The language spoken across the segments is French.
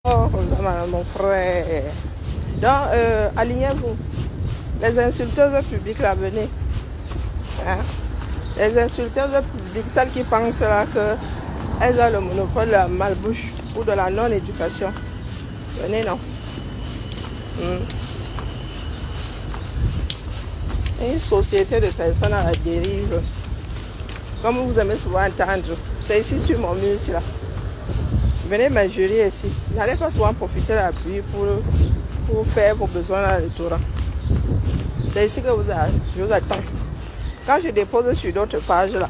Oh, mon frère. Donc, alignez-vous. Les insulteuses publiques, là, venez. Hein? Les insulteuses publiques, celles qui pensent là qu'elles ont le monopole de la malbouche ou de la non-éducation. Venez, non. Une société de personnes à la dérive. Comme vous aimez souvent entendre. C'est ici sur mon mur, là. Venez m'injurier ici. N'allez pas souvent profiter de la pluie pour faire vos besoins dans le torrent. C'est ici que je vous attends. Quand je dépose sur d'autres pages là,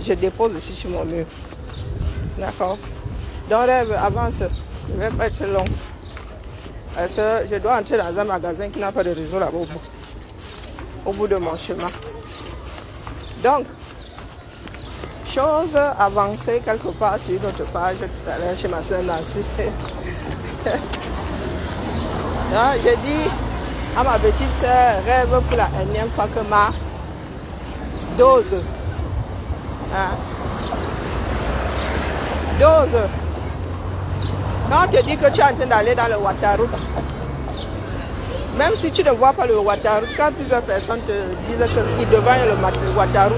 je dépose ici sur mon mur. D'accord? Donc rêve, avance. Je ne vais pas être long. Parce que je dois entrer dans un magasin qui n'a pas de réseau là-bas au bout de mon chemin. Donc, chose avancée quelque part sur une autre page tout à l'heure chez ma soeur Nancy. J'ai dit à ma petite soeur, rêve pour la énième fois que ma dose. Dose. Quand on te dit que tu es en train d'aller dans le Wataru, même si tu ne vois pas le Wataru, quand plusieurs personnes te disent qu'ils devant le Wataru,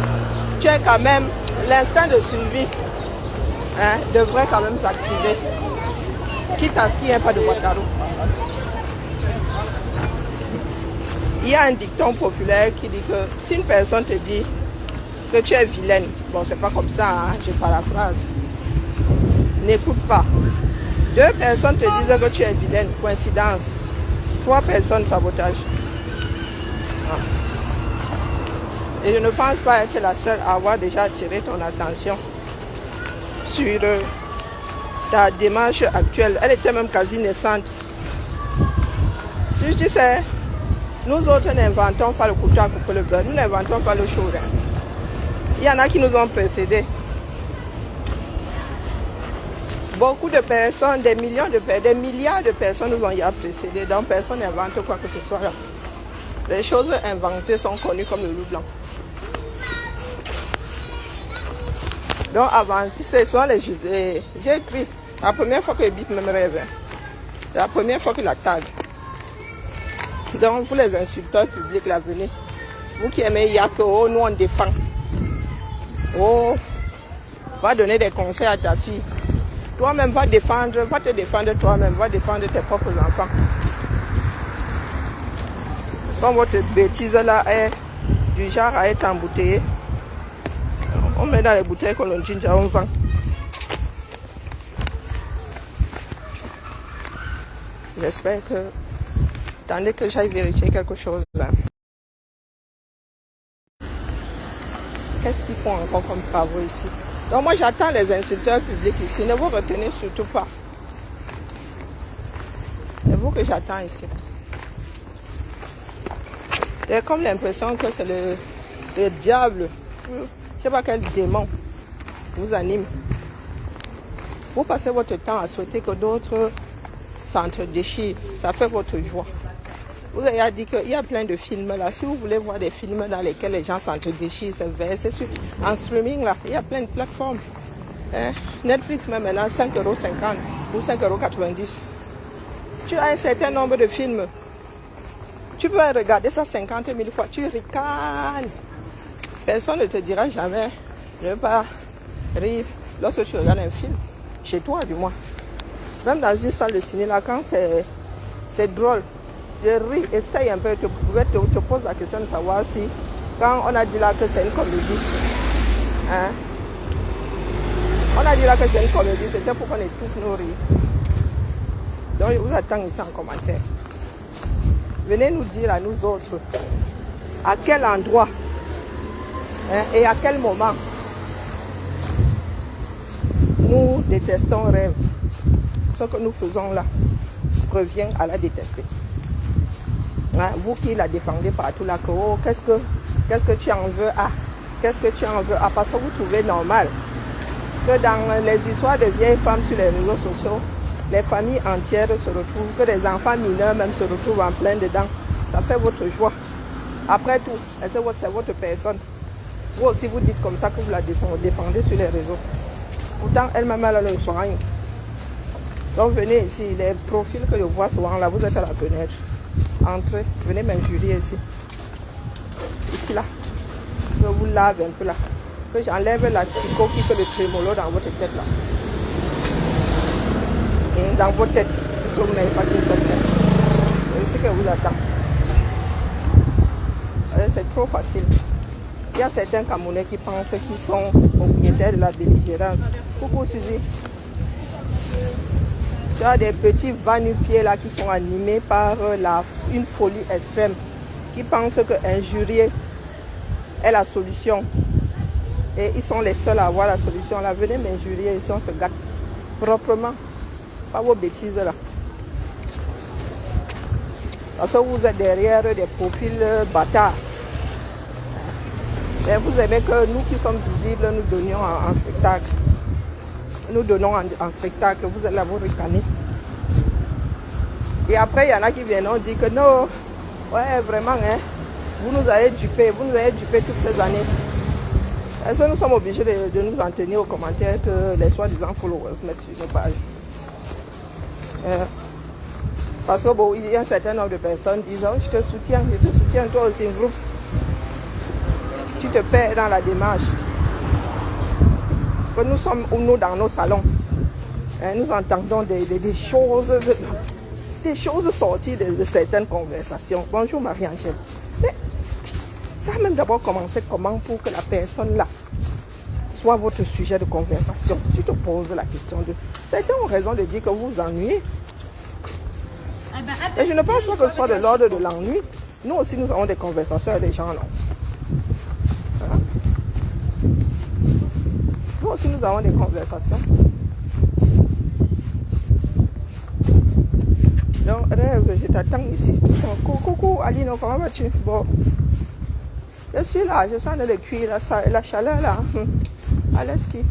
tu es quand même, l'instinct de survie devrait quand même s'activer. Quitte à ce qu'il n'y ait pas de Wataru. Il y a un dicton populaire qui dit que si une personne te dit que tu es vilaine, bon c'est pas comme ça, hein, je paraphrase, n'écoute pas. 2 personnes te disent que tu es vilaine, coïncidence. 3 personnes, sabotage. Et je ne pense pas être la seule à avoir déjà attiré ton attention sur ta démarche actuelle. Elle était même quasi naissante. Si tu sais, nous autres n'inventons pas le couteau à couper le beurre, nous n'inventons pas le chaud. Il y en a qui nous ont précédés. Beaucoup de personnes, des milliards de personnes nous ont déjà précédés, donc personne n'invente quoi que ce soit là. Les choses inventées sont connues comme le loup blanc. Donc avant, ce sont j'ai écrit, la première fois que Bip me rêve, c'est la première fois que la tag. Donc vous les insulteurs publics là, venez. Vous qui aimez Yako, oh nous on défend. Oh, va donner des conseils à ta fille. Toi-même va te défendre toi-même, va défendre tes propres enfants. Comme votre bêtise là est du genre à être embouteillée, on met dans les bouteilles qu'on le ginger, on vend. J'espère que, attendez que j'aille vérifier quelque chose là. Qu'est-ce qu'ils font encore comme travaux ici? Donc moi j'attends les insulteurs publics ici. Ne vous retenez surtout pas. C'est vous que j'attends ici. J'ai comme l'impression que c'est le diable, je ne sais pas quel démon vous anime. Vous passez votre temps à souhaiter que d'autres s'entre-déchirent. Ça fait votre joie. Vous avez dit qu'il y a plein de films là. Si vous voulez voir des films dans lesquels les gens s'entre-déchirent, c'est sûr. En streaming là, il y a plein de plateformes. Netflix même maintenant 5,50 € ou 5,90 €. Tu as un certain nombre de films. Tu peux regarder ça 50 000 fois. Tu ricanes. Personne ne te dira jamais ne pas rire lorsque tu regardes un film. Chez toi du moins. Même dans une salle de ciné là, quand c'est drôle. Je ris, essaye un peu, te pose la question de savoir si, quand on a dit là que c'est une comédie, on a dit là que c'est une comédie, c'était pour qu'on ait tous nos rires. Donc je vous attends ici en commentaire. Venez nous dire à nous autres, à quel endroit et à quel moment nous détestons rêve. Ce que nous faisons là revient à la détester. Vous qui la défendez partout là, que oh, qu'est-ce que tu en veux à? Qu'est-ce que tu en veux à? Parce que vous trouvez normal que dans les histoires de vieilles femmes sur les réseaux sociaux, les familles entières se retrouvent, que les enfants mineurs même se retrouvent en plein dedans. Ça fait votre joie. Après tout, c'est votre personne. Vous aussi vous dites comme ça que vous la défendez sur les réseaux. Pourtant elle-même elle a le soin. Donc venez ici, les profils que je vois souvent là, vous êtes à la fenêtre. Entrez, venez m'injurier ici. Ici là. Je vous lave un peu là. Que j'enlève l'asticot qui fait le trémolo dans votre tête là. Et dans votre tête, parce que vous n'avez pas qu'une seule tête. C'est ce que vous attend. C'est trop facile. Il y a certains Camerounais qui pensent qu'ils sont propriétaires de la belligérance. Coucou Suzy. Tu as des petits va-nu-pieds là qui sont animés par une folie extrême. Qui pensent que injurier est la solution. Et ils sont les seuls à avoir la solution. Là, venez m'injurier ici, on se gâte proprement. Pas vos bêtises là. Parce que vous êtes derrière des profils bâtards. Mais vous aimez que nous qui sommes visibles, nous donnions en spectacle. Nous donnons en spectacle. Vous êtes là, vous ricanez. Et après, il y en a qui viennent dire que non, ouais, vraiment, hein, vous nous avez dupé toutes ces années. Est-ce que nous sommes obligés de nous en tenir aux commentaires que les soi-disant followers mettent sur nos pages? Parce que bon, il y a un certain nombre de personnes qui disent, oh, je te soutiens, toi aussi, groupe. Tu te perds dans la démarche. Que nous sommes nous dans nos salons. Nous entendons des choses sorties de certaines conversations. Bonjour Marie-Angèle. Mais ça a même d'abord commencé comment pour que la personne là soit votre sujet de conversation. Tu te poses la question de... Certains ont raison de dire que vous vous ennuyez. Et je ne pense pas que ce soit de l'ordre de l'ennui. Nous aussi, nous avons des conversations avec les gens, non? Hein? Nous aussi, nous avons des conversations. Donc, rêve, je t'attends ici. Coucou, Aline, comment vas-tu? Bon. Je suis là, je sens le cuir, la chaleur là. À l'esquive.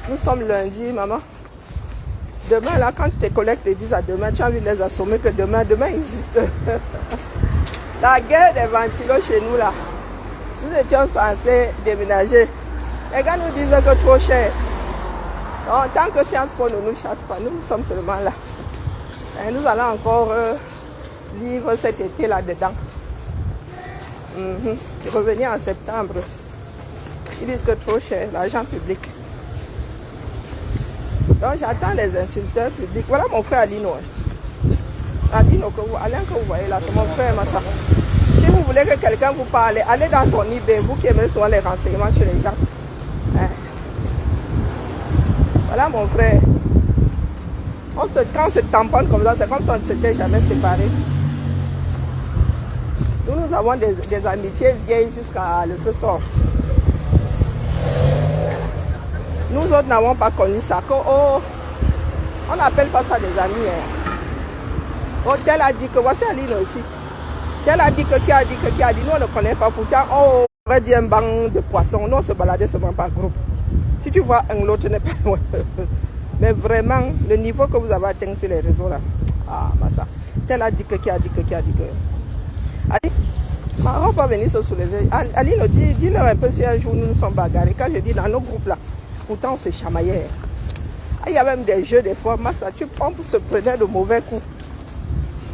Nous sommes lundi, maman. Demain, là, quand tes collègues te disent à demain, tu as envie de les assommer que demain existe. La guerre des ventilos chez nous, là. Nous étions censés déménager. Les gars nous disent que trop cher. Donc, tant que Sciences Po ne nous chasse pas, nous sommes seulement là. Et nous allons encore vivre cet été là-dedans. Revenir en septembre. Ils disent que trop cher, l'argent public. Donc j'attends les insulteurs publics. Voilà mon frère Alino. Alino, Alain que vous voyez là, c'est mon frère Massa. Si vous voulez que quelqu'un vous parle, allez dans son eBay, vous qui aimez souvent les renseignements sur les gens. Voilà mon frère. Quand on se tamponne comme ça, c'est comme si on ne s'était jamais séparés. Nous avons des amitiés vieilles jusqu'à le feu sort. Nous autres n'avons pas connu ça. On n'appelle pas ça des amis. Hein. Oh, tel a dit que, voici Aline aussi. Tel a dit que, qui a dit que, qui a dit. Nous, on ne connaît pas. Pourtant, on aurait dit un banc de poissons. Nous, on se baladait seulement par groupe. Si tu vois un, l'autre n'est pas loin. Mais vraiment, le niveau que vous avez atteint sur les réseaux là. Ah, ça. Tel a dit que, qui a dit que, qui a dit que. Aline, on va pas venir se soulever. Aline, dis-leur un peu si un jour nous nous sommes bagarrés. Quand je dis dans nos groupes là. Pourtant, on se chamaillait. Il y a même des jeux, des fois, Massa, tu pompes, se prenait de mauvais coups.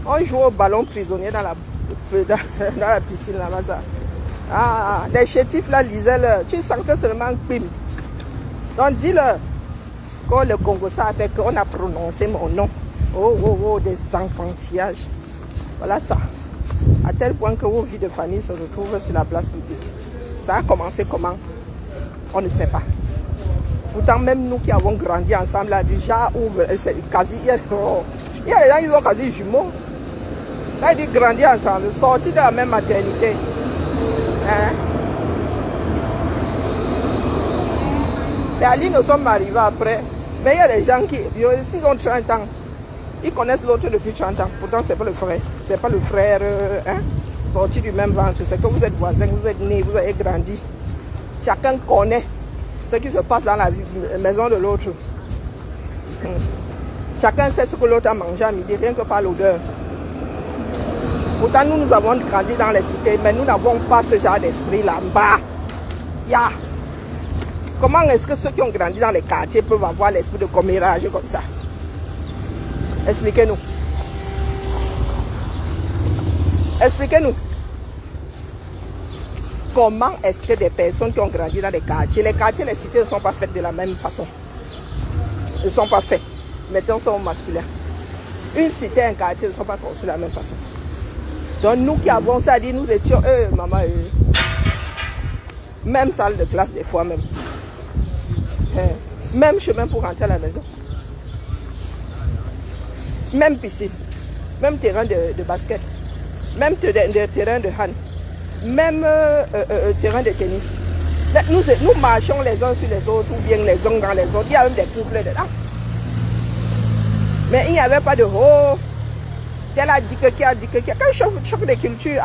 On joue au ballon prisonnier dans la piscine, là, Massa. Ah, les chétifs, là, lisaient-le. Tu sentais seulement un pim. Donc, dis-leur, quand le Congo, ça a fait qu'on a prononcé mon nom. Oh, des enfantillages. Voilà ça. À tel point que vos vies de famille se retrouvent sur la place publique. Ça a commencé comment? On ne sait pas. Pourtant, même nous qui avons grandi ensemble, là, du genre où c'est quasi... Il y a des gens qui sont quasi jumeaux. Là, ils disent grandir ensemble, sortis de la même maternité. Hein? Les Aline nous sommes arrivés après. Mais il y a des gens qui, s'ils ont 30 ans, ils connaissent l'autre depuis 30 ans. Pourtant, ce n'est pas le frère. C'est pas le frère hein, sorti du même ventre. C'est que vous êtes voisins, vous êtes nés, vous avez grandi. Chacun connaît ce qui se passe dans la maison de l'autre. Chacun sait ce que l'autre a mangé à midi, rien que par l'odeur. Pourtant, nous avons grandi dans les cités, mais nous n'avons pas ce genre d'esprit là-bas. Comment est-ce que ceux qui ont grandi dans les quartiers peuvent avoir l'esprit de commérage comme ça? Expliquez-nous. Expliquez-nous. Comment est-ce que des personnes qui ont grandi dans les quartiers, les cités ne sont pas faites de la même façon. Ne sont pas faites. Mettons ça au masculin. Une cité, un quartier ne sont pas construits de la même façon. Donc nous qui avons ça, dit nous étions, maman, même salle de classe des fois même. Même chemin pour rentrer à la maison. Même piscine. Même terrain de basket. Même terrain de hand. Même terrain de tennis. Nous marchons les uns sur les autres ou bien les uns dans les autres. Il y a même des couples dedans. Mais il n'y avait pas de oh, tel a dit que qui a dit que qui a. Quand choc de culture,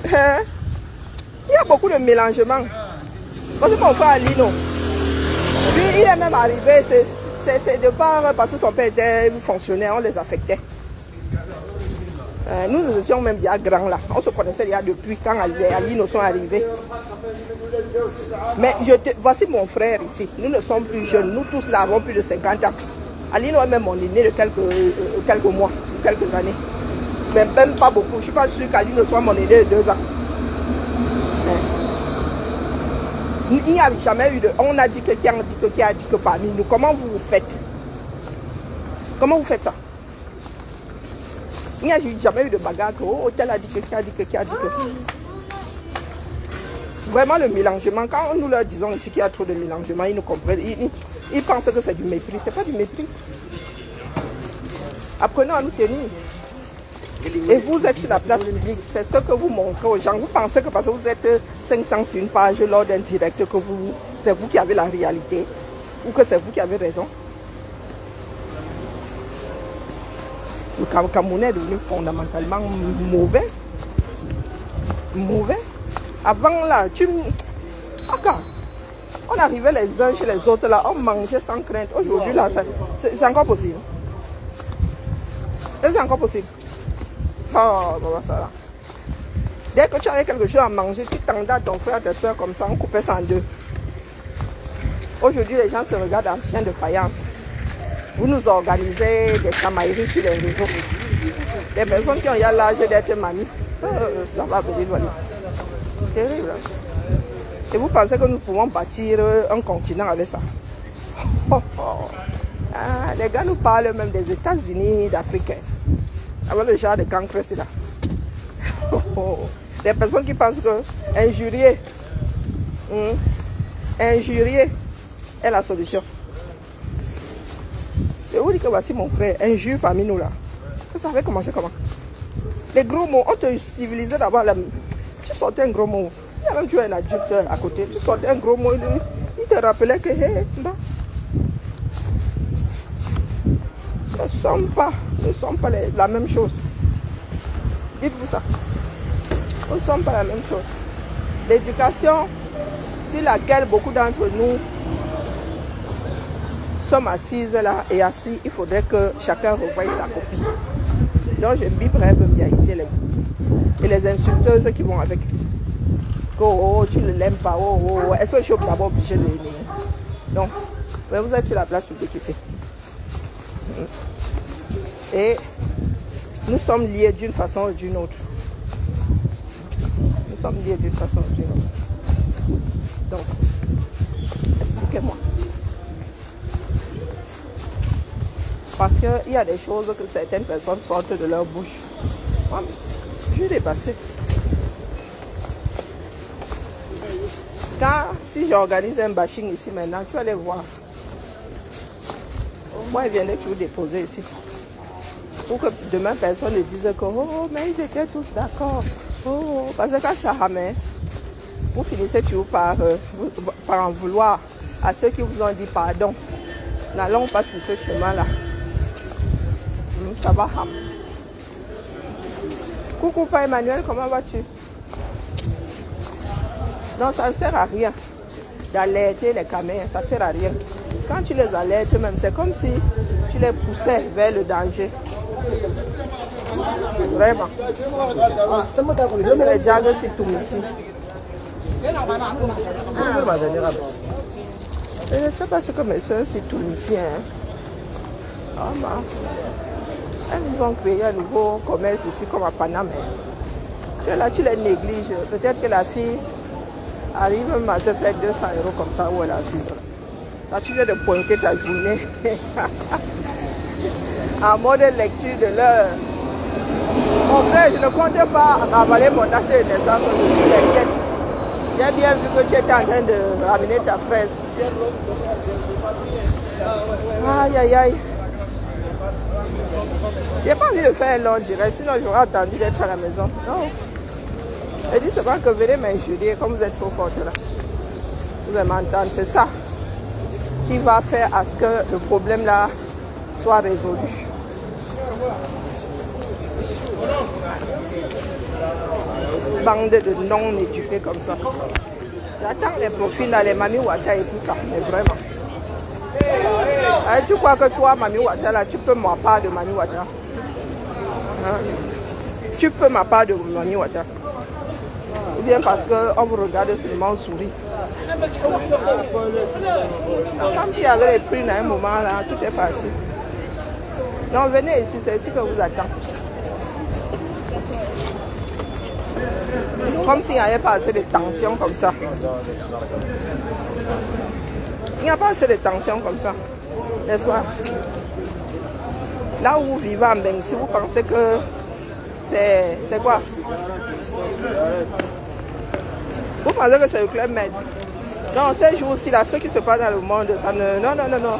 il y a beaucoup de mélangement. Parce que mon frère Alino, lui, il est même arrivé, c'est de part parce que son père était fonctionnaire, on les affectait. Nous étions même déjà grands là. On se connaissait déjà depuis quand les Alino sont arrivés. Mais voici mon frère ici. Nous ne sommes plus jeunes. Nous tous là avons plus de 50 ans. Alino est même mon aîné de quelques mois, quelques années. Mais même pas beaucoup. Je ne suis pas sûre qu'Alino soit mon aîné de 2 ans. Il n'y a jamais eu de... On a dit que qui a dit que qui a dit que parmi nous. Comment vous faites? Comment vous faites ça? Il n'y a jamais eu de bagarre que oh, tel a dit que qui a dit que qui a dit que. Vraiment le mélangement, quand nous leur disons ici qu'il y a trop de mélangement, ils nous comprennent. Ils pensent que c'est du mépris. Ce n'est pas du mépris. Apprenons à nous tenir. Et vous êtes sur la place publique, c'est ce que vous montrez aux gens. Vous pensez que parce que vous êtes 500 sur une page lors d'un direct, que c'est vous qui avez la réalité ou que c'est vous qui avez raison. Le Camerounais est devenu fondamentalement mauvais. Mauvais. Avant là, on arrivait les uns chez les autres là, on mangeait sans crainte. Aujourd'hui là, c'est encore possible. C'est encore possible. Oh, bah, ça là. Dès que tu avais quelque chose à manger, tu tendais à ton frère, à tes soeurs comme ça, on coupait ça en deux. Aujourd'hui, les gens se regardent en chien de faïence. Vous nous organisez des chamailleries sur les réseaux. Les personnes qui ont l'âge d'être mamie, ça va venir loin. Terrible. Et vous pensez que nous pouvons bâtir un continent avec ça? Les gars nous parlent même des États-Unis d'Afrique. Avec le genre de cancre, c'est là. Les personnes qui pensent que injurier est la solution. Je vous dis que voici mon frère, injure parmi nous là. Ça avait commencé comment? Les gros mots, on te civilisait d'abord. Tu sortais un gros mot. Il y a même tu as un adulte à côté. Tu sortais un gros mot. Il te rappelait que hey, bah, nous ne sommes pas la même chose. Dites-vous ça. Nous ne sommes pas la même chose. L'éducation sur laquelle beaucoup d'entre nous sommes assises là et assis, il faudrait que chacun revoie sa copie. Donc je biberai bien ici et les insulteuses qui vont avec. Oh, tu ne l'aimes pas. Oh. Est-ce que je suis d'abord obligée de l'aimer? Non. Mais vous êtes sur la place publique ici. Et nous sommes liés d'une façon ou d'une autre. Nous sommes liés d'une façon ou d'une autre. Donc, expliquez-moi. Parce qu'il y a des choses que certaines personnes sortent de leur bouche. Je vais dépasser. Si j'organise un bashing ici maintenant, tu vas aller voir. Moi, ils viendraient toujours déposer ici. Pour que demain, personne ne dise que oh, mais ils étaient tous d'accord. Oh, parce que quand ça ramène, vous finissez toujours par en vouloir à ceux qui vous ont dit pardon. N'allons pas sur ce chemin-là. Ça va ham. Coucou, Père Emmanuel, comment vas-tu? Donc ça ne sert à rien d'alerter les caméras, ça ne sert à rien. Quand tu les alertes même, c'est comme si tu les poussais vers le danger. Vraiment. C'est les jagues, c'est tout ici. Je ne sais pas ce que mes soeurs c'est tout ici. Ah, bah. Elles nous ont créé un nouveau commerce ici comme à Paname. Là, tu les négliges. Peut-être que la fille arrive même à se faire 200 € comme ça où elle est assise. Là, tu viens de pointer ta journée en mode lecture de l'heure. Mon frère, je ne comptais pas avaler mon date de naissance. T'inquiète. J'ai bien vu que tu étais en train de ramener ta fraise. Aïe, aïe, aïe. J'ai pas envie de faire un long direct, sinon j'aurais attendu d'être à la maison. Non. Je dis seulement que venez m'injurier comme vous êtes trop forte là. Vous allez m'entendre, c'est ça qui va faire à ce que le problème là soit résolu. Bande de non-éduqués comme ça. J'attends les profils là, les Mami Wata et tout ça, mais vraiment. Tu crois que toi, Mami Wata là, tu peux ma part de Mami Wata? Hein? Tu peux ma part de Mami Wata? Ou bien parce qu'on vous regarde seulement en souris. Comme s'il y avait les prix à un moment là, tout est parti. Non, venez ici, c'est ici que vous attend. Comme s'il n'y avait pas assez de tension comme ça. Il n'y a pas assez de tension comme ça. N'est-ce pas? Là où vous vivez en Beng, si vous pensez que c'est quoi? Vous pensez que c'est le club Med? Non, ces jours-ci, là, ce qui se passe dans le monde, ça ne... Non, non, non, non.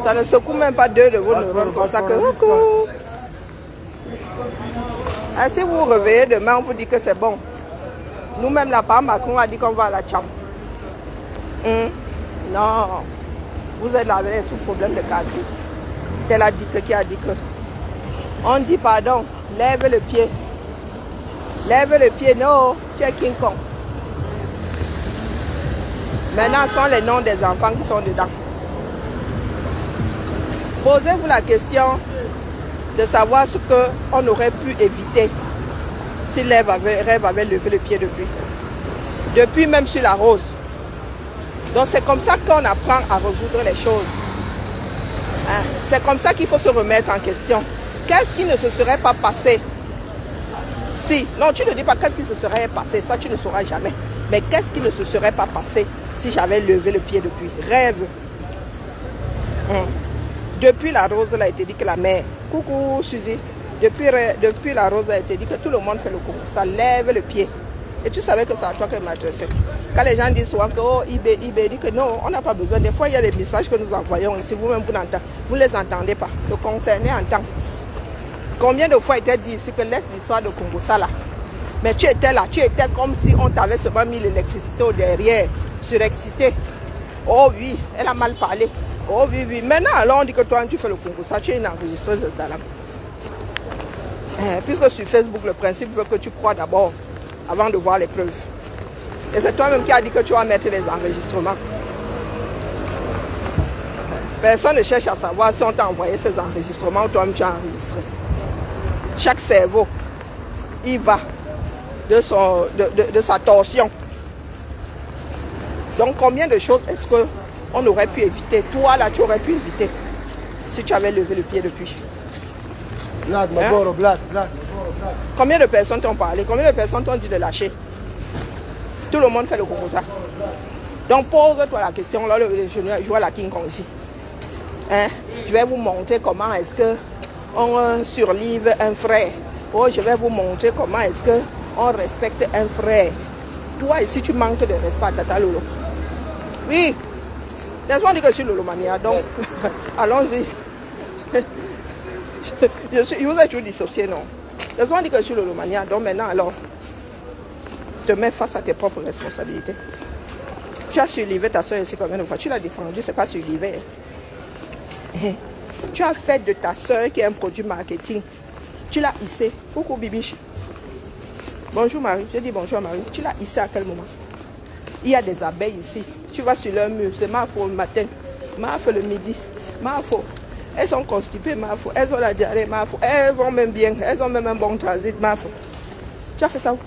Ça ne secoue même pas deux de vos neurones comme ça que... Coucou! Si vous vous réveillez demain, on vous dit que c'est bon. Nous-mêmes, là-bas, Macron a dit qu'on va à la chambre. Non. Vous êtes là avec ce problème de quartier. Tel a dit que qui a dit que. On dit pardon. Lève le pied. Lève le pied. Non, tu es King Kong. Maintenant, ce sont les noms des enfants qui sont dedans. Posez-vous la question de savoir ce qu'on aurait pu éviter si Rêve avait levé le pied depuis. Depuis même sur la rose. Donc c'est comme ça qu'on apprend à résoudre les choses. Hein? C'est comme ça qu'il faut se remettre en question. Qu'est-ce qui ne se serait pas passé si... Non, tu ne dis pas qu'est-ce qui se serait passé, ça tu ne sauras jamais. Mais qu'est-ce qui ne se serait pas passé si j'avais levé le pied depuis? Rêve. Depuis la rose, il a été dit que la mère... Coucou Suzy. Depuis la rose, il a été dit que tout le monde fait le coup. Ça lève le pied. Et tu savais que c'est à toi qu'elle m'adressait. Quand les gens disent souvent que oh, eBay, dit que non, on n'a pas besoin. Des fois, il y a des messages que nous envoyons ici. Vous-même, vous ne les entendez pas. Le concerné entend. Combien de fois était dit ici que laisse l'histoire de Congo ça là. Mais tu étais là. Tu étais comme si on t'avait seulement mis l'électricité au derrière. Surexcité. Oh oui, elle a mal parlé. Oh oui, oui. Maintenant, alors on dit que toi, tu fais le Congo ça. Tu es une enregistreuse d'alarme. Puisque sur Facebook, le principe veut que tu crois d'abord avant de voir les preuves. Et c'est toi-même qui as dit que tu vas mettre les enregistrements. Personne ne cherche à savoir si on t'a envoyé ces enregistrements ou toi-même tu as enregistré. Chaque cerveau, il va de sa torsion. Donc combien de choses est-ce qu'on aurait pu éviter? Toi là, tu aurais pu éviter si tu avais levé le pied depuis. Combien de personnes t'ont parlé? Combien de personnes t'ont dit de lâcher? Tout le monde fait le concours ça. Donc pose-toi la question, là, je joue à la King Kong ici. Je vais vous montrer comment est-ce qu'on surlive un frère. Oh, je vais vous montrer comment est-ce qu'on respecte un frère. Toi ici, tu manques de respect à Tata Lolo. Oui, laisse-moi dire que je suis Lolomania, donc allons-y. Je vous ai toujours dissocié, non? Laisse-moi dire que je suis Lolomania, donc maintenant, alors, te mets face à tes propres responsabilités. Tu as surlivé ta soeur ici combien de fois? Tu l'as défendu, c'est pas surlivé. Tu as fait de ta soeur qui est un produit marketing. Tu l'as hissé. Coucou Bibiche. Bonjour Marie. Je dis bonjour à Marie. Tu l'as hissé à quel moment? Il y a des abeilles ici. Tu vas sur leur mur. C'est ma faute le matin. Ma faute le midi. Ma faute. Elles sont constipées, ma faute. Elles ont la diarrhée, ma faute. Elles vont même bien. Elles ont même un bon transit, ma faute. Tu as fait ça où?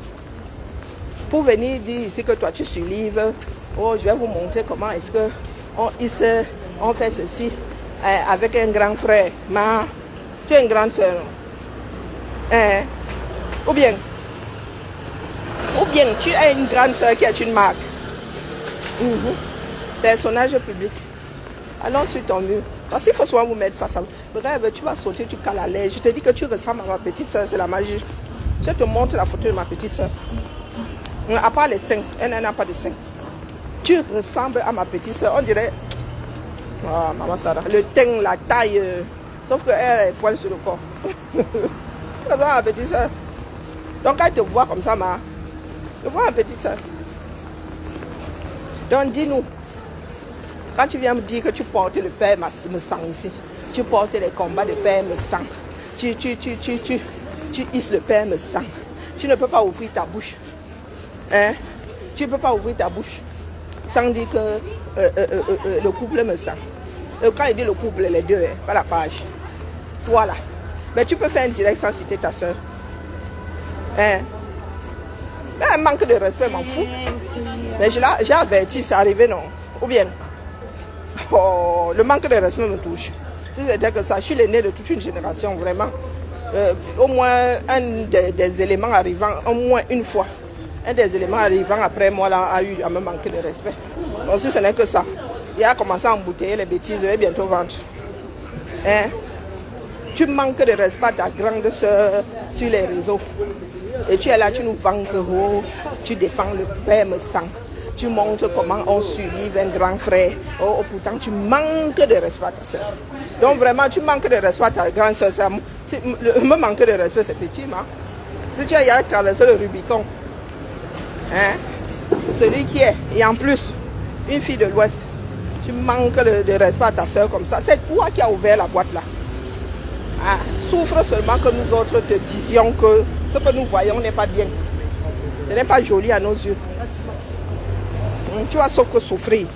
Pour venir dire ici que toi tu surlives. Oh, je vais vous montrer comment est-ce qu'on hisse, on fait ceci. avec un grand frère. Ma, tu es une grande soeur. Ou bien tu es une grande soeur qui est une marque. Personnage public. Allons sur ton mur. Parce qu'il faut souvent vous mettre face à vous. Bref, tu vas sauter, tu cales à l'aise. Je te dis que tu ressembles à ma petite soeur, c'est la magie. Je te montre la photo de ma petite soeur. À part les seins, elle n'a pas de seins. Tu ressembles à ma petite soeur. On dirait, maman Sarah, le teint, la taille. Sauf qu'elle a les poils sur le corps. Tu ressembles à ma petite soeur. Donc elle te voit comme ça, je vois ma petite soeur. Donc dis-nous, quand tu viens me dire que tu portes le père me sang ici, tu portes les combats de père me sang, tu hisses le père me sang, tu ne peux pas ouvrir ta bouche. Tu ne peux pas ouvrir ta bouche sans dire que le couple me sang. Quand il dit le couple, les deux, pas la page. Voilà. Mais tu peux faire un direct sans citer ta soeur. Mais un manque de respect, m'en fous. Mais j'ai averti, c'est arrivé, non? Ou bien, le manque de respect me touche. C'est-à-dire que ça, je suis l'aîné de toute une génération, vraiment. Au moins, un des éléments arrivant, au moins une fois, un des éléments arrivant après moi là, a eu à me manquer de respect. Donc si ce n'est que ça, il a commencé à embouteiller les bêtises, je vais bientôt vendre. Tu manques de respect à ta grande soeur sur les réseaux. Et tu es là, tu nous vends que tu défends le père me sang. Tu montres comment on survive un grand frère. Pourtant, tu manques de respect à ta soeur. Donc vraiment, tu manques de respect à ta grande soeur. Me manquer de respect, c'est petit, ma. Si tu as traversé le Rubicon, celui qui est, et en plus, une fille de l'Ouest, tu manques de respect à ta soeur comme ça. C'est toi qui as ouvert la boîte là. Souffre seulement que nous autres te disions que ce que nous voyons n'est pas bien. Ce n'est pas joli à nos yeux. Tu vas sauf que souffrir.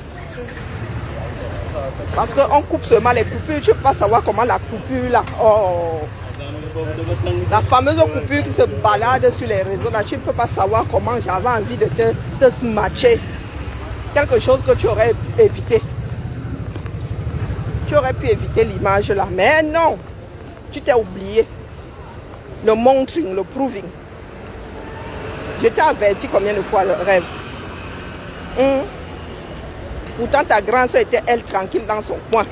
Parce qu'on coupe seulement les coupures, tu ne peux pas savoir comment la coupure là. La fameuse coupure qui se balade sur les réseaux là, tu ne peux pas savoir comment j'avais envie de te smatcher. Quelque chose que tu aurais évité. Tu aurais pu éviter l'image là. Mais non, tu t'es oublié. Le montring, le proving. Je t'ai averti combien de fois le rêve. Pourtant ta grande soeur était elle tranquille dans son coin.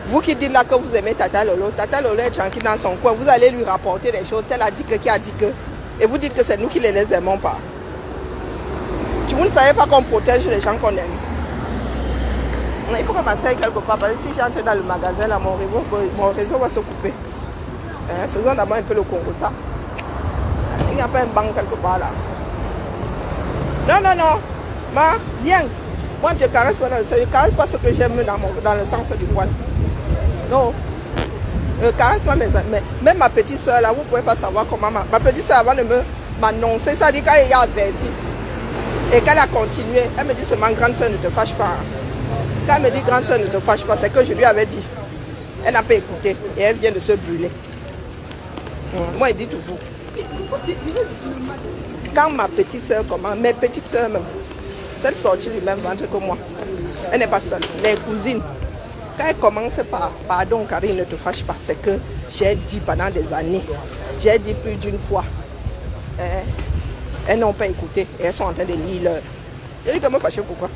Vous qui dites là que vous aimez Tata Lolo est tranquille dans son coin, vous allez lui rapporter des choses, tel a dit que, qui a dit que. Et vous dites que c'est nous qui les aimons pas. Vous ne savez pas qu'on protège les gens qu'on aime. Il faut que ma soeur quelque part, parce que si j'entre dans le magasin là, mon réseau va se couper. Faisons d'abord un peu le Congo ça. Il n'y a pas un banc quelque part là. Non. Ma, viens. Moi, je ne caresse pas dans le sens. Je ne caresse pas ce que j'aime dans le sens du poil. Non. Je ne caresse pas mes amis. Même ma petite soeur là, vous ne pouvez pas savoir comment ma petite soeur avant de m'annoncer, ça dit qu'elle y a averti. Et qu'elle a continué. Elle me dit seulement grande soeur ne te fâche pas. Quand elle me dit grande soeur ne te fâche pas, c'est que je lui avais dit. Elle n'a pas écouté. Et elle vient de se brûler. Moi, il dit toujours. Quand ma petite soeur commence, mes petites soeurs même, celles sorties du même ventre que moi, elle n'est pas seule. Les cousines, quand elles commencent par pardon, Karine, ne te fâche pas, c'est que j'ai dit pendant des années, j'ai dit plus d'une fois, elles n'ont pas écouté et elles sont en train de lire leur. Je dis que me fâcher pourquoi?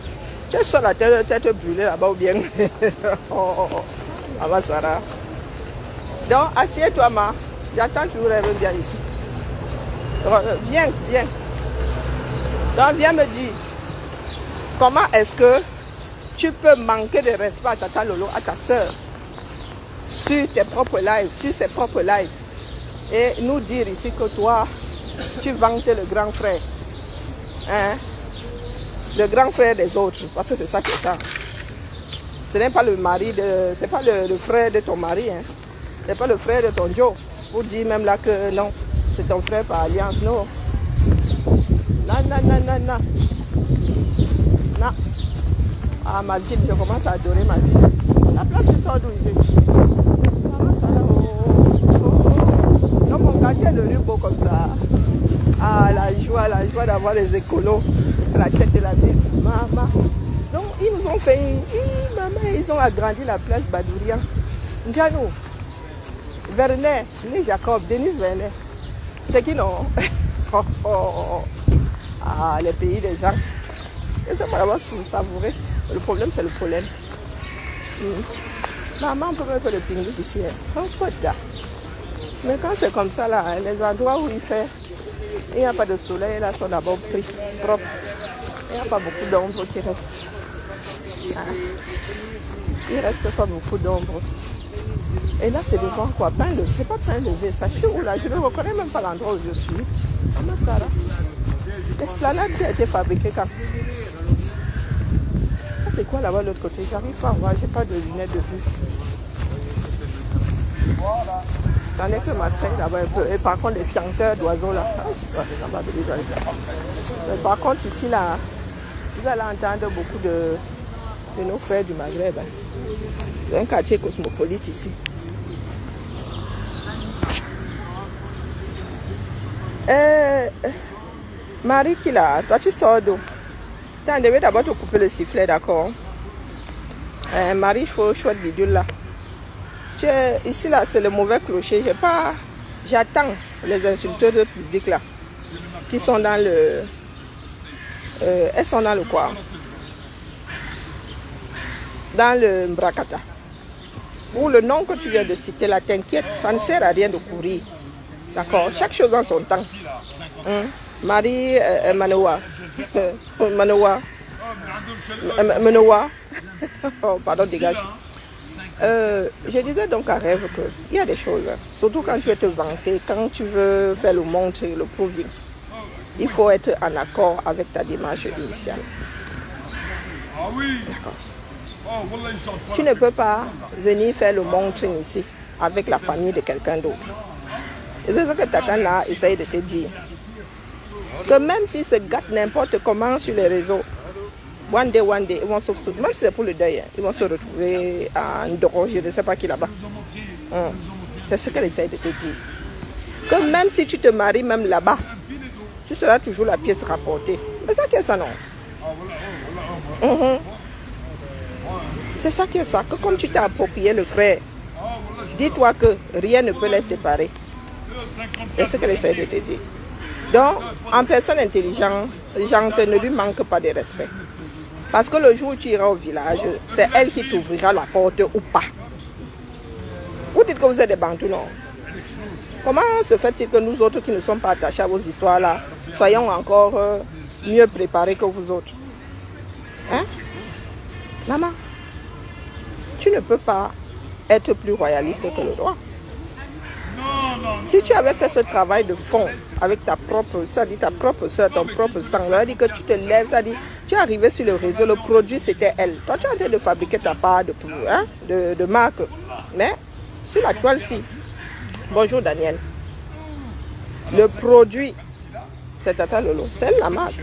Tu es seule la tête brûlée là-bas ou bien? Maman Sarah. Donc, assieds-toi, ma. J'attends toujours, elle bien ici. Viens. Donc, viens me dire, comment est-ce que tu peux manquer de respect à Tata Lolo, à ta soeur, sur tes propres lives, sur ses propres lives, et nous dire ici que toi, tu vantes le grand frère. Le grand frère des autres, parce que c'est ça que ça. Ce n'est pas le mari c'est pas le frère de ton mari, c'est pas le frère de ton Joe. Vous dites même là que non, c'est ton frère par alliance, non. Non. Ah, ma ville, je commence à adorer ma ville. La place se sort d'où ici? Dans mon quartier de rue, beau comme ça. Ah, la joie d'avoir les écolos à la tête de la ville. Maman. Donc, ils nous ont ont fait, maman, ils ont agrandi la place Badourian. Ndianou, Werner, Jacob, Denise Werner. C'est qui non? Ah, les pays des gens. Et ça va avoir savouré. Le problème, c'est le pollen. Maman, on peut mettre le pinguis ici. Oh, pas de gars. Mais quand c'est comme ça, là, les endroits où il fait, il n'y a pas de soleil, là, sont d'abord pris, propres. Il n'y a pas beaucoup d'ombre qui reste. Il ne reste pas beaucoup d'ombre. Et là, c'est devant quoi? Pain levé. C'est pas pain levé. Ça, je suis où là? Je ne reconnais même pas l'endroit où je suis. Comment ça là? L'esplanade, ça a été fabriqué quand? C'est quoi là-bas de l'autre côté? J'arrive pas à voir. J'ai pas de lunettes de vue. J'en ai que ma scène là-bas un peu. Et par contre, les chanteurs d'oiseaux là. Mais par contre, ici là, vous allez entendre beaucoup de nos frères du Maghreb. C'est un quartier cosmopolite ici. Marie qui là, toi tu sors d'où? On devait d'abord te couper le sifflet, d'accord? Marie, il faut chouette bidule là. Ici là, c'est le mauvais clocher. J'attends les insulteurs publics là, qui sont dans le... elles sont dans le quoi? Dans le Mbrakata. Pour le nom que tu viens de citer là, t'inquiète, ça ne sert à rien de courir. D'accord? Chaque chose en son temps. Marie Manoa. Manoa. Oh, pardon, dégage. Je disais donc à Rêve qu'il y a des choses, surtout quand tu veux te vanter, quand tu veux faire le montre et le proving, il faut être en accord avec ta démarche initiale. Tu ne peux pas venir faire le montre ici avec la famille de quelqu'un d'autre. Et c'est ce que Tata là essaye de te dire. Que même s'ils se gâtent n'importe comment sur les réseaux, one day, ils vont se retrouver, même si c'est pour le deuil, ils vont se retrouver à Ndoro, je ne sais pas qui là-bas. C'est ce qu'elle essaye de te dire. Que même si tu te maries même là-bas, tu seras toujours la pièce rapportée. C'est ça qui est ça, non? C'est ça qui est ça. Que comme tu t'es approprié le frère, dis-toi que rien ne peut les séparer. C'est ce qu'elle essaie de te dire. Donc, en personne intelligente, ne lui manque pas de respect. Parce que le jour où tu iras au village, c'est elle qui t'ouvrira la porte ou pas. Vous dites que vous êtes des Bantous, non? Comment se fait-il que nous autres qui ne sommes pas attachés à vos histoires là, soyons encore mieux préparés que vous autres? Hein? Maman, tu ne peux pas être plus royaliste que le roi. Si tu avais fait ce travail de fond avec ta propre soeur, ton propre sang, ça dit que tu te lèves, ça dit, tu es arrivé sur le réseau, le produit c'était elle. Toi tu es en train de fabriquer ta part de marque. Mais sur la toile, si. Bonjour Daniel. Le produit, c'est Tata Lolo, c'est elle la marque.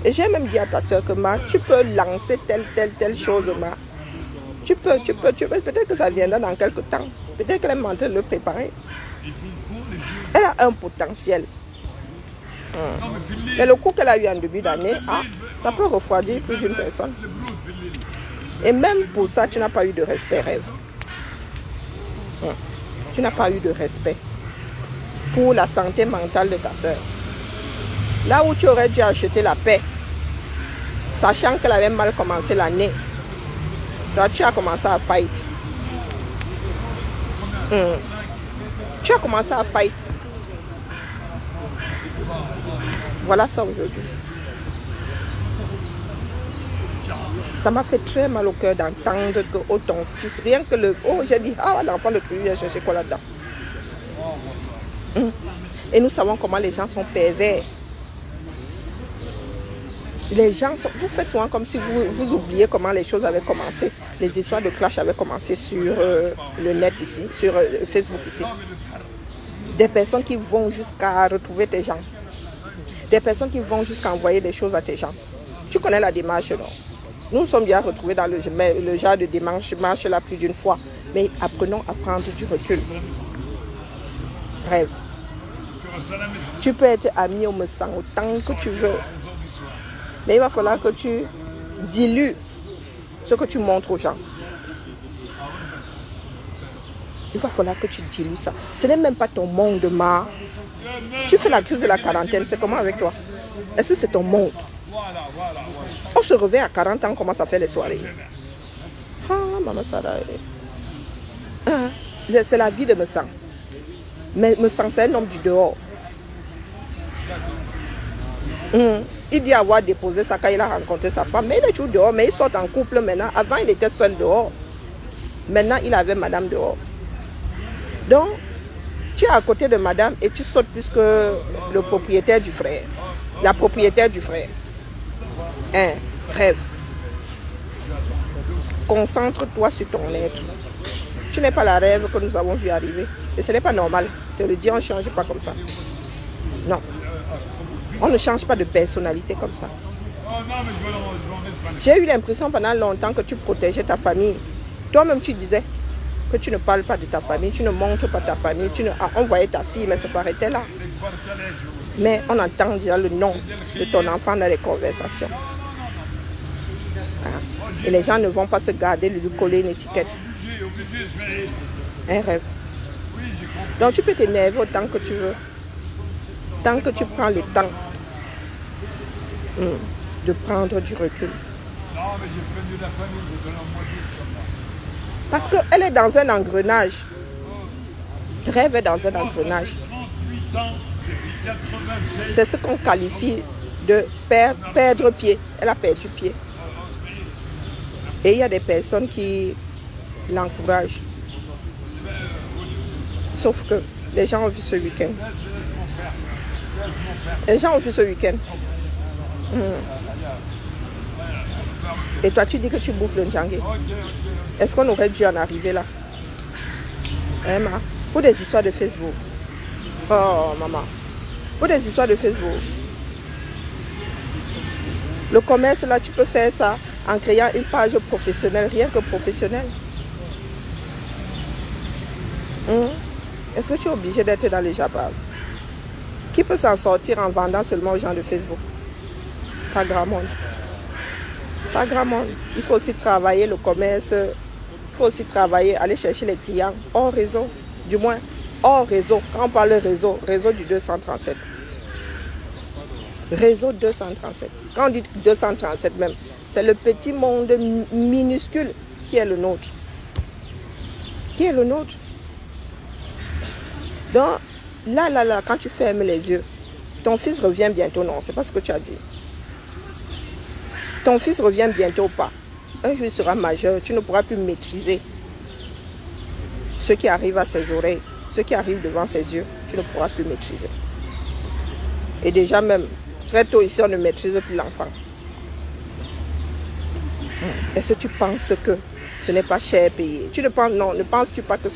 Et j'ai même dit à ta soeur que tu peux lancer telle chose, Tu peux. Peut-être que ça viendra dans quelques temps. Peut-être qu'elle est en train de le préparer. Elle a un potentiel. Et le coup qu'elle a eu en début d'année, ça peut refroidir plus d'une personne. Et même pour ça, tu n'as pas eu de respect, Rêve. Tu n'as pas eu de respect pour la santé mentale de ta soeur. Là où tu aurais dû acheter la paix, sachant qu'elle avait mal commencé l'année, toi, tu as commencé à fight. Tu as commencé à fight. Voilà ça aujourd'hui. Ça m'a fait très mal au cœur d'entendre que ton fils, rien que le... Oh, j'ai dit, l'enfant de plus vient chercher quoi là-dedans? Et nous savons comment les gens sont pervers. Les gens sont... Vous faites souvent comme si vous oubliez comment les choses avaient commencé. Les histoires de clash avaient commencé sur le net ici, sur Facebook ici. Des personnes qui vont jusqu'à retrouver tes gens. Des personnes qui vont jusqu'à envoyer des choses à tes gens. Tu connais la démarche, non? Nous sommes déjà retrouvés dans le genre de démarche là plus d'une fois. Mais apprenons à prendre du recul. Rêve. Tu peux être ami au me sang autant que tu veux. Mais il va falloir que tu dilues ce que tu montres aux gens. Il va falloir que tu dilues ça. Ce n'est même pas ton monde, ma. Tu fais la crise de la quarantaine, c'est comment avec toi? Est-ce que c'est ton monde? On se réveille à 40 ans, on commence à faire les soirées. Ah, maman Sarah. C'est la vie de Messang. Mais Messang, c'est un homme du dehors. Il dit avoir déposé ça quand il a rencontré sa femme. Mais il est toujours dehors, mais ils sortent en couple maintenant. Avant, il était seul dehors. Maintenant, il avait madame dehors. Donc, tu es à côté de madame et tu sautes plus que le propriétaire du frère. La propriétaire du frère. Rêve. Concentre-toi sur ton être. Tu n'es pas la rêve que nous avons vu arriver. Et ce n'est pas normal. Je te le dis, on ne change pas comme ça. Non. On ne change pas de personnalité comme ça. J'ai eu l'impression pendant longtemps que tu protégeais ta famille. Toi-même, tu disais que tu ne parles pas de ta famille, tu ne montres pas ta famille, on voyait ta fille, mais ça s'arrêtait là. Mais on entend déjà le nom de ton enfant dans les conversations. Et les gens ne vont pas se garder de lui coller une étiquette. Un rêve. Donc tu peux t'énerver autant que tu veux. Tant que tu prends le temps de prendre du recul. Parce qu'elle est dans un engrenage. Rêve est dans un engrenage. C'est ce qu'on qualifie de perdre pied. Elle a perdu pied. Et il y a des personnes qui l'encouragent. Sauf que les gens ont vu ce week-end. Les gens ont vu ce week-end. Et toi, tu dis que tu bouffes le Ndjangué. Est-ce qu'on aurait dû en arriver là? Emma, pour des histoires de Facebook. Oh, maman. Pour des histoires de Facebook. Le commerce, là, tu peux faire ça en créant une page professionnelle, rien que professionnelle. Est-ce que tu es obligé d'être dans les jabars? Qui peut s'en sortir en vendant seulement aux gens de Facebook? Pas grand monde. Pas grand monde. Il faut aussi travailler le commerce. Il faut aussi travailler, aller chercher les clients hors réseau. Du moins, hors réseau. Quand on parle de réseau, réseau du 237. Réseau 237. Quand on dit 237 même, c'est le petit monde minuscule qui est le nôtre. Qui est le nôtre. Donc, là, quand tu fermes les yeux, ton fils revient bientôt. Non, c'est pas ce que tu as dit. Ton fils revient bientôt ou pas. Un jour, il sera majeur, tu ne pourras plus maîtriser ce qui arrive à ses oreilles, ce qui arrive devant ses yeux, tu ne pourras plus maîtriser. Et déjà même, très tôt ici, on ne maîtrise plus l'enfant. Est-ce que tu penses que ce n'est pas cher payé? Tu ne penses, non, ne penses-tu pas que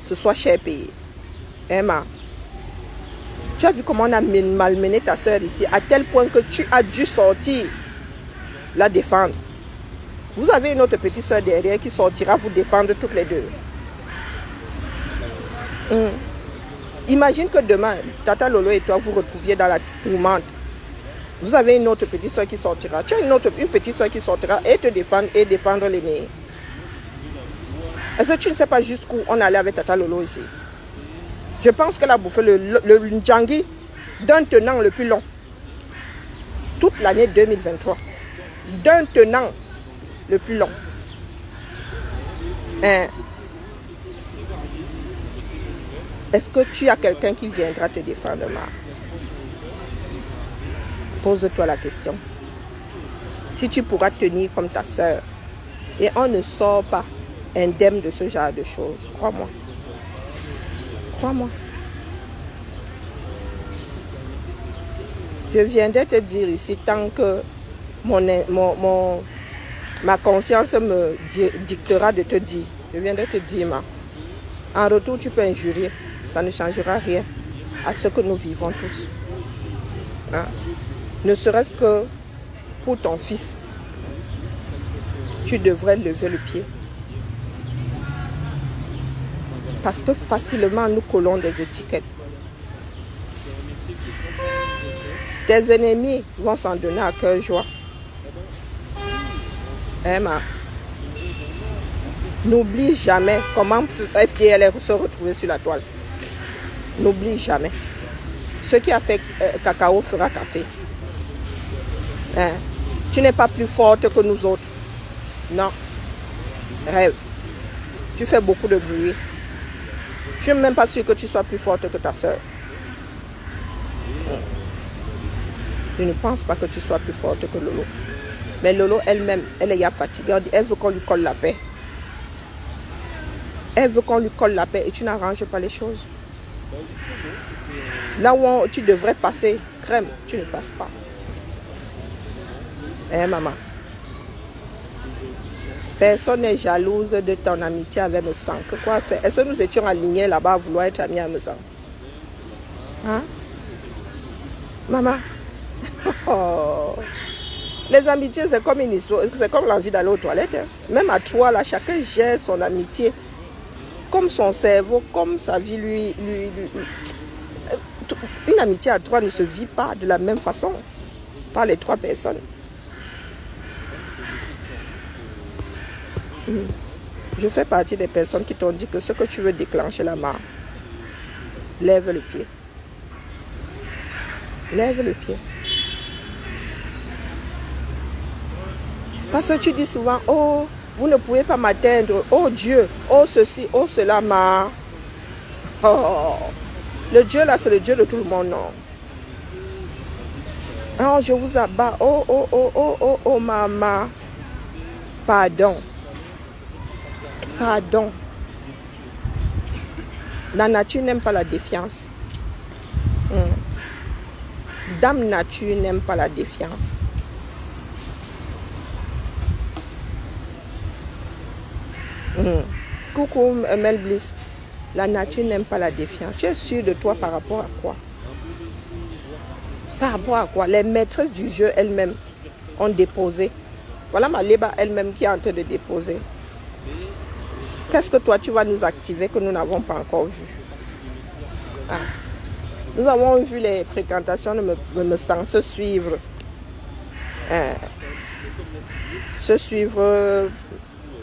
ce soit cher payé? Emma, tu as vu comment on a malmené ta soeur ici, à tel point que tu as dû sortir la défendre. Vous avez une autre petite soeur derrière qui sortira vous défendre toutes les deux. Imagine que demain, Tata Lolo et toi vous retrouviez dans la tourmente. Vous avez une autre petite soeur qui sortira. Tu as une petite soeur qui sortira et te défendre et défendre l'aînée. Est-ce que tu ne sais pas jusqu'où on allait avec Tata Lolo ici? Je pense qu'elle a bouffé le Ndjangué d'un tenant le plus long. Toute l'année 2023. D'un tenant le plus long. Est-ce que tu as quelqu'un qui viendra te défendre, ma? Pose-toi la question. Si tu pourras tenir comme ta soeur, et on ne sort pas indemne de ce genre de choses, crois-moi. Crois-moi. Je viendrai te dire ici, tant que ma conscience me dictera de te dire, je viendrai te dire, ma. En retour, tu peux injurier. Ça ne changera rien à ce que nous vivons tous. Hein? Ne serait-ce que pour ton fils, tu devrais lever le pied. Parce que facilement, nous collons des étiquettes. Tes ennemis vont s'en donner à cœur joie. Emma, N'oublie jamais comment FDLR se retrouver sur la toile. N'oublie jamais. Ce qui a fait cacao fera café. Hein? Tu n'es pas plus forte que nous autres. Non. Rêve. Tu fais beaucoup de bruit. Je ne suis même pas sûre que tu sois plus forte que ta soeur. Je ne pense pas que tu sois plus forte que Lolo. Mais Lolo elle-même, elle est fatiguée. Elle veut qu'on lui colle la paix. Elle veut qu'on lui colle la paix et tu n'arranges pas les choses. Là où tu devrais passer crème, tu ne passes pas. Hein, maman? Personne n'est jalouse de ton amitié avec me sang. Que quoi faire? Est-ce que nous étions alignés là-bas à vouloir être amis à me sang? Hein? Maman? Oh. Les amitiés, c'est comme une histoire. C'est comme l'envie d'aller aux toilettes. Hein. Même à toi, là, chacun gère son amitié. Comme son cerveau, comme sa vie, lui. Une amitié à trois ne se vit pas de la même façon. Par les trois personnes. Je fais partie des personnes qui t'ont dit que ce que tu veux déclencher la marre, lève le pied. Lève le pied. Parce que tu dis souvent, oh, vous ne pouvez pas m'atteindre, oh Dieu, oh ceci, oh cela, ma. Oh, le Dieu là, c'est le Dieu de tout le monde, non. Oh, je vous abats, oh, oh, oh, oh, oh, oh, maman. Pardon. Pardon. La nature n'aime pas la défiance. Dame nature n'aime pas la défiance. Coucou Mel Bliss. La nature n'aime pas la défiance. Tu es sûr de toi par rapport à quoi? Par rapport à quoi? Les maîtresses du jeu elles-mêmes ont déposé. Voilà Maléba elle-même qui est en train de déposer. Qu'est-ce que toi tu vas nous activer que nous n'avons pas encore vu? Ah. Nous avons vu les fréquentations de me sang se suivre. Se suivre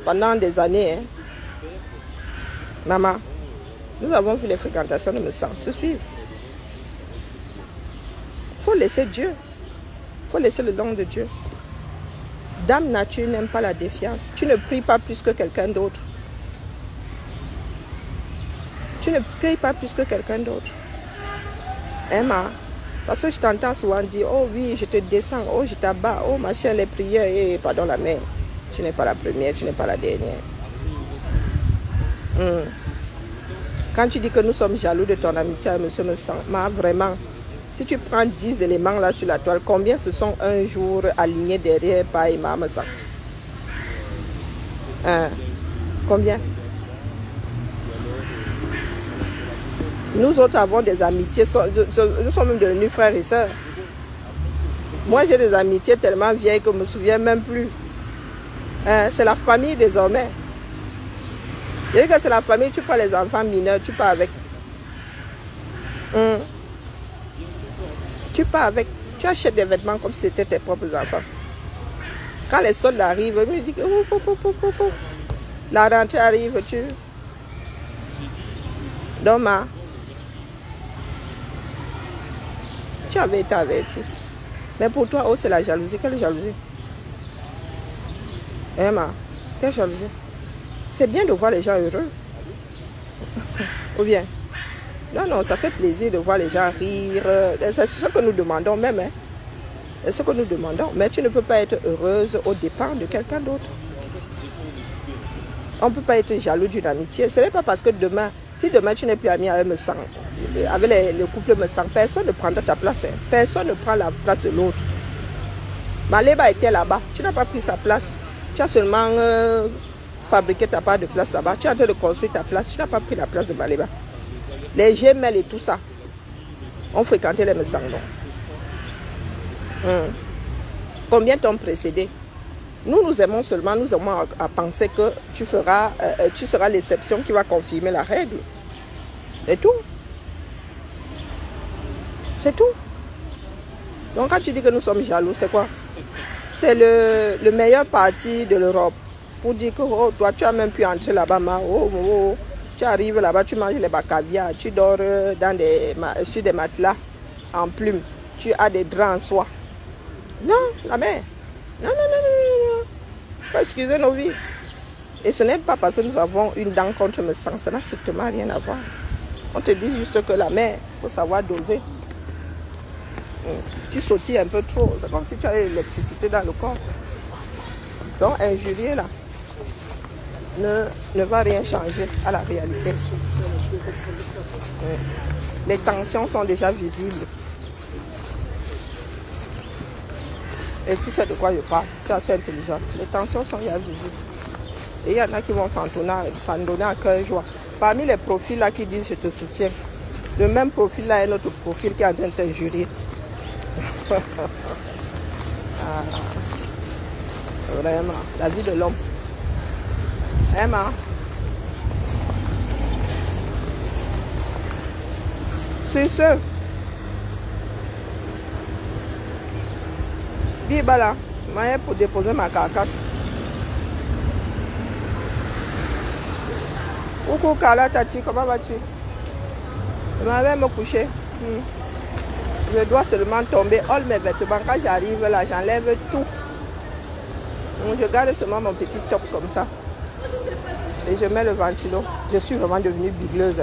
pendant des années. Hein. Maman, nous avons vu les fréquentations de me sang se suivre. Il faut laisser Dieu. Il faut laisser le don de Dieu. Dame nature n'aime pas la défiance. Tu ne pries pas plus que quelqu'un d'autre. Tu ne pries pas plus que quelqu'un d'autre. Emma, parce que je t'entends souvent dire, oh oui, je te descends, oh je t'abats, oh ma chère, les prières, et pardon la mère. Tu n'es pas la première, tu n'es pas la dernière. Quand tu dis que nous sommes jaloux de ton amitié à monsieur Messan, vraiment, si tu prends 10 éléments là sur la toile, combien se sont un jour alignés derrière par Imam Messan? Combien? Nous autres avons des amitiés, nous sommes même devenus frères et sœurs. Moi j'ai des amitiés tellement vieilles que je ne me souviens même plus. C'est la famille désormais. Je dis que c'est la famille, tu prends les enfants mineurs, tu pars avec. Tu pars avec. Tu achètes des vêtements comme si c'était tes propres enfants. Quand les soldes arrivent, je dis que la rentrée arrive, donc, tu avais été averti. Mais pour toi, oh, c'est la jalousie. Quelle jalousie? Emma, quelle jalousie? C'est bien de voir les gens heureux. Ou bien? Non, non, ça fait plaisir de voir les gens rire. C'est ce que nous demandons même. Hein. C'est ce que nous demandons. Mais tu ne peux pas être heureuse au départ de quelqu'un d'autre. On ne peut pas être jaloux d'une amitié. Ce n'est pas parce que demain, si demain tu n'es plus ami avec Messan, avec le couple Messan, personne ne prendra ta place. Hein. Personne ne prend la place de l'autre. Maléba était là-bas. Tu n'as pas pris sa place. Tu as seulement fabriqué ta part de place là-bas. Tu es en train de construire ta place. Tu n'as pas pris la place de Maléba. Les gemelles et tout ça ont fréquenté les Messan. Combien t'ont précédé? Nous aimons seulement, nous aimons à penser que tu seras l'exception qui va confirmer la règle. C'est tout. C'est tout. Donc quand tu dis que nous sommes jaloux, c'est quoi? C'est le meilleur parti de l'Europe. pour dire que oh, toi, tu as même pu entrer là-bas. Oh, oh, oh. Tu arrives là-bas, tu manges les caviar, tu dors sur des matelas en plume. Tu as des draps en soie. Non, la mère. Non, non, non, non, non. Faut excuser nos vies. Et ce n'est pas parce que nous avons une dent contre le sang. Ça n'a strictement rien à voir. On te dit juste que la mère, il faut savoir doser. Tu sautilles un peu trop. C'est comme si tu avais l'électricité dans le corps. Donc, injurier là ne va rien changer à la réalité. Les tensions sont déjà visibles. Et tu sais de quoi je parle. Tu es assez intelligent. Les tensions sont déjà visibles. Et il y en a qui vont s'en donner à cœur joie. Parmi les profils là qui disent je te soutiens, le même profil là est notre profil qui est en train de t'injurier. Ah, vraiment, la vie de l'homme. Emma. C'est ça. Biba là, je pour déposer ma carcasse. Coucou Carla Tati, comment vas-tu? Je m'avais me coucher. Je dois seulement tomber. All mes vêtements, quand j'arrive là, j'enlève tout. Donc, je garde seulement mon petit top comme ça. Et je mets le ventilo. Je suis vraiment devenue bigleuse.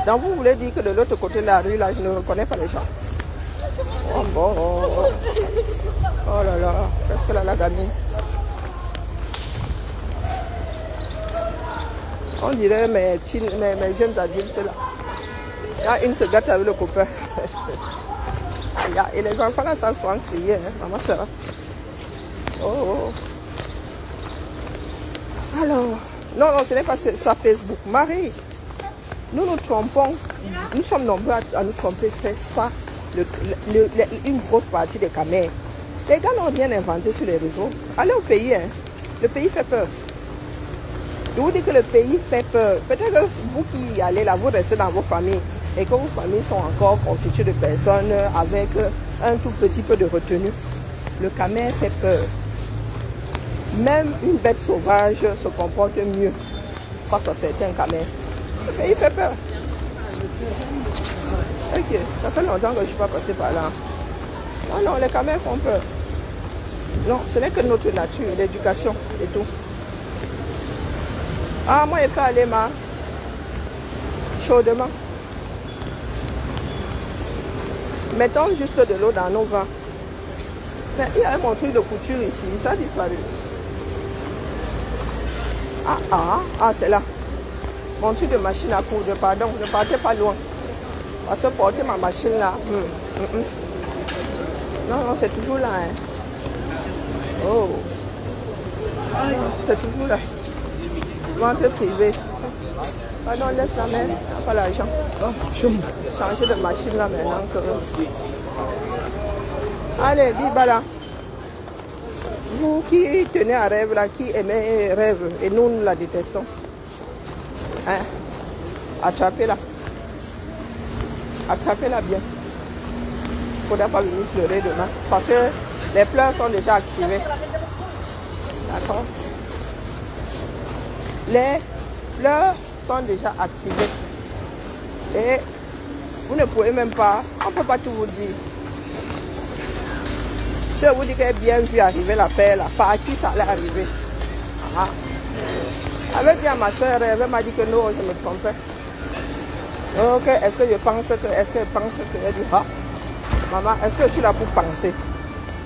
Donc vous voulez dire que de l'autre côté de la rue, là, je ne reconnais pas les gens. Oh bon. Oh là là, qu'est-ce qu'elle a la gamine? On dirait mes jeunes adultes là. Il y a une se gâte avec le copain. Et les enfants là savent souvent crier, hein, maman sera. Oh. Alors, non, ce n'est pas ça Facebook. Marie, nous nous trompons. Nous sommes nombreux à nous tromper. C'est ça, une grosse partie des camères. Les gars n'ont rien inventé sur les réseaux. Allez au pays, hein. Le pays fait peur. Je vous dis que le pays fait peur. Peut-être que vous qui allez là, vous restez dans vos familles et que vos familles sont encore constituées de personnes avec un tout petit peu de retenue. Le camère fait peur. Même une bête sauvage se comporte mieux face à certains camères. Le pays fait peur. Ok, ça fait longtemps que je ne suis pas passé par là. Non, les camères font peur. Non, ce n'est que notre nature, l'éducation et tout. Ah, moi, il fait aller chaudement. Mettons juste de l'eau dans nos vins. Mais il y a mon truc de couture ici, ça a disparu. Ah, c'est là. Mon truc de machine à coudre, pardon, je ne partais pas loin. Parce que porter ma machine là. Non, c'est toujours là. Hein. Oh. C'est toujours là. Vente privée. Pardon, laisse la main, pas l'argent. Changer de machine là maintenant que. Allez, vive là. Vous qui tenez à rêve là, qui aimez rêve, et nous la détestons. Hein? Attrapez-la. Attrapez-la bien. Il ne faudra pas venir pleurer demain. Parce que les pleurs sont déjà activés. D'accord? Les pleurs sont déjà activés. Et vous ne pouvez même pas, on ne peut pas tout vous dire. Je vous dis qu'elle a bien vu arriver l'affaire là. Par qui ça allait arriver? Avec bien ma soeur, elle m'a dit que non, je me trompais. Ok, est-ce que je pense que, elle dit, maman, est-ce que je suis là pour penser?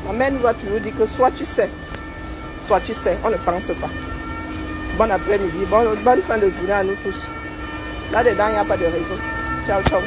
Ma mère nous a toujours dit que soit tu sais, on ne pense pas. Bon après-midi, bonne fin de journée à nous tous. Là-dedans, il n'y a pas de raison. Ciao, ciao.